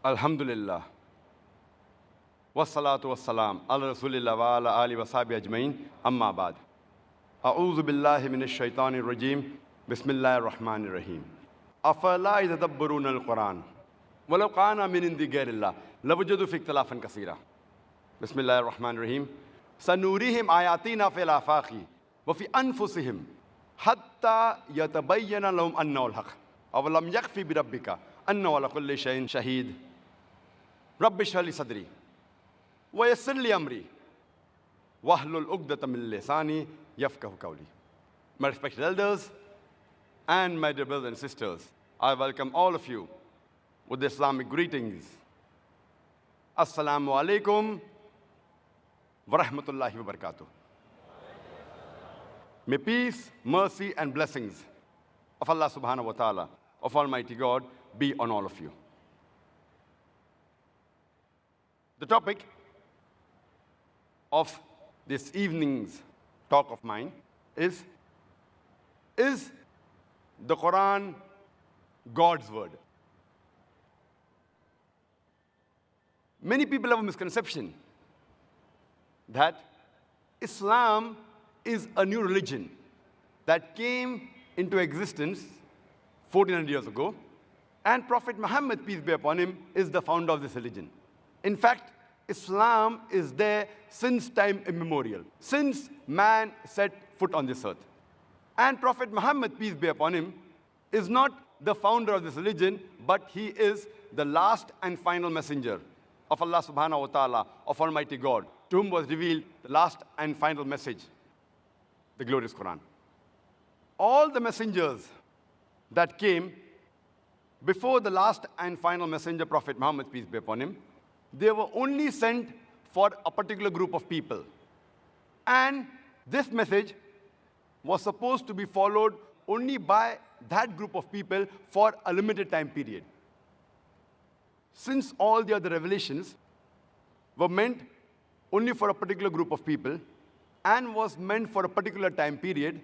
Alhamdulillah. Wassalatu wassalam ala rasulillah wa ala ali wa sahbihi ajmain. Amma ba'd. A'udhu billahi minash shaitanir rajim. Bismillahir rahmanir rahim. Afala yatadabbaruna al-Quran. Walau kana min indi ghayrillah lawajadu fi ikhtilafan kaseera. Bismillahir rahmanir rahim. Sanurihim ayatina fil afaqi wa fi anfusihim hatta yatabayyana lahum annahu al-haq. Awalam yakfi bi rabbika annahu ala kulli shay'in shahid. Rabbi shrah li sadri wa yassir li amri wahlul 'uqdatam min lisani yafqahu qawli. My respected elders and my dear brothers and sisters, I welcome all of you with the Islamic greetings. Assalamu alaikum wa rahmatullahi wa barakatuh. May peace, mercy and blessings of Allah subhanahu wa ta'ala, of Almighty God, be on all of you. The topic of this evening's talk of mine is the Quran God's word? Many people have a misconception that Islam is a new religion that came into existence 1400 years ago, and Prophet Muhammad, peace be upon him, is the founder of this religion. In fact, Islam is there since time immemorial, since man set foot on this earth. And Prophet Muhammad, peace be upon him, is not the founder of this religion, but he is the last and final messenger of Allah subhanahu wa ta'ala, of Almighty God, to whom was revealed the last and final message, the glorious Quran. All the messengers that came before the last and final messenger, Prophet Muhammad, peace be upon him, they were only sent for a particular group of people. And this message was supposed to be followed only by that group of people for a limited time period. Since all the other revelations were meant only for a particular group of people and was meant for a particular time period,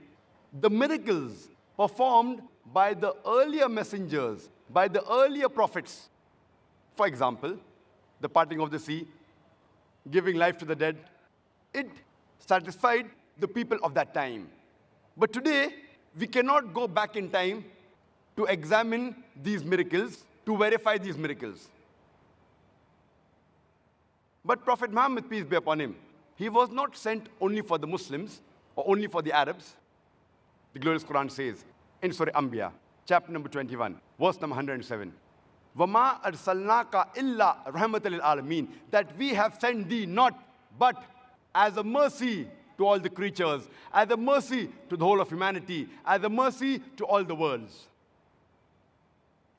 the miracles performed by the earlier messengers, by the earlier prophets, for example, the parting of the sea, giving life to the dead, it satisfied the people of that time. But today, we cannot go back in time to examine these miracles, to verify these miracles. But Prophet Muhammad, peace be upon him, he was not sent only for the Muslims or only for the Arabs. The glorious Quran says in Surah Anbiya, chapter number 21, verse number 107, وَمَا أَرْسَلْنَاكَ إِلَّا رَحْمَةً لِلْعَالَمِينَ, that we have sent thee not but as a mercy to all the creatures, as a mercy to the whole of humanity, as a mercy to all the worlds.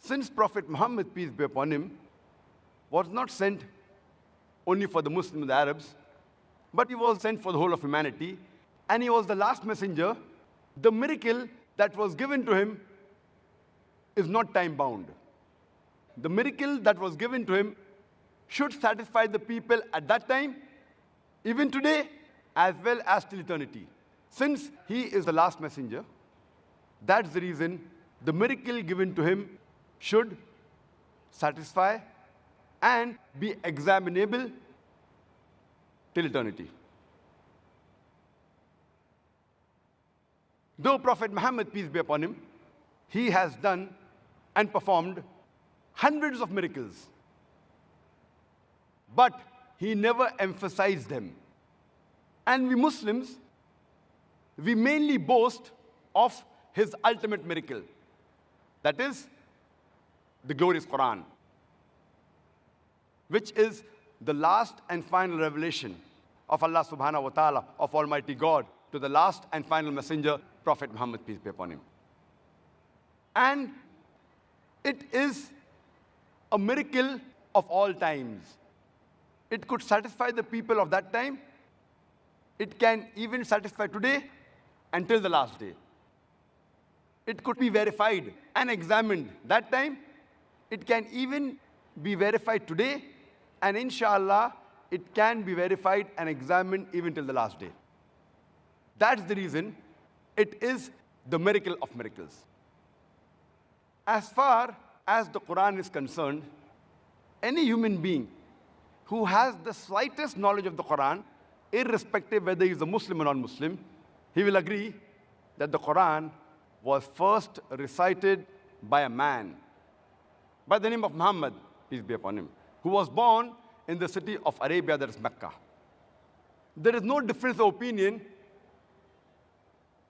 Since Prophet Muhammad, peace be upon him, was not sent only for the Muslims and the Arabs, but he was sent for the whole of humanity, and he was the last messenger, the miracle that was given to him is not time-bound. The miracle that was given to him should satisfy the people at that time, even today, as well as till eternity. Since he is the last messenger, that's the reason the miracle given to him should satisfy and be examinable till eternity. Though Prophet Muhammad, peace be upon him, he has done and performed hundreds of miracles, but he never emphasized them. And we Muslims, we mainly boast of his ultimate miracle, that is the glorious Quran, which is the last and final revelation of Allah subhanahu wa ta'ala, of Almighty God, to the last and final messenger, Prophet Muhammad, peace be upon him. And it is a miracle of all times. It could satisfy the people of that time. It can even satisfy today until the last day. It could be verified and examined that time. It can even be verified today, and inshallah, it can be verified and examined even till the last day. That's the reason it is the miracle of miracles. As far as the Quran is concerned, Any human being who has the slightest knowledge of the Quran, irrespective whether he is a Muslim or non-Muslim, he will agree that the Quran was first recited by a man by the name of Muhammad, peace be upon him, who was born in the city of Arabia, that is Mecca. There is no difference of opinion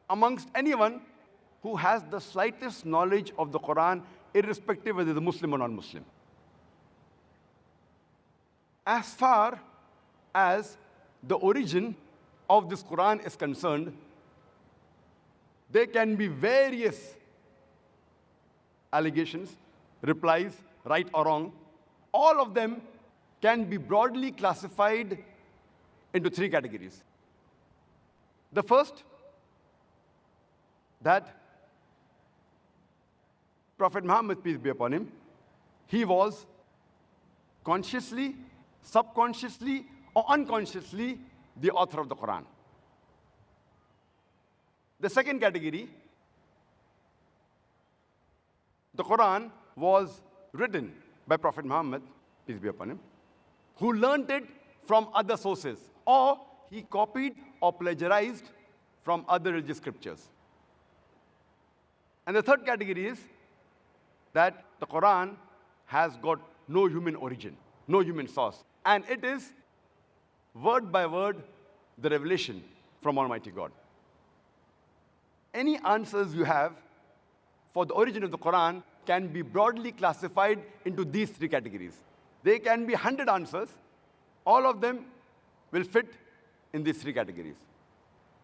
amongst anyone who has the slightest knowledge of the Quran, irrespective whether he is a Muslim or non-Muslim. As far as the origin of this Quran is concerned, there can be various allegations, replies, right or wrong. All of them can be broadly classified into three categories. The first, that Prophet Muhammad, peace be upon him, he was consciously, subconsciously, or unconsciously the author of the Quran. The second category, the Quran was written by Prophet Muhammad, peace be upon him, who learned it from other sources, or he copied or plagiarized from other religious scriptures. And the third category is that the Quran has got no human origin, no human source, and it is word by word the revelation from Almighty God. Any answers you have for the origin of the Quran can be broadly classified into these three categories. There can be 100 answers. All of them will fit in these three categories.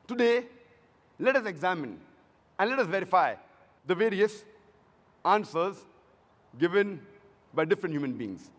Today, let us examine and let us verify the various answers given by different human beings.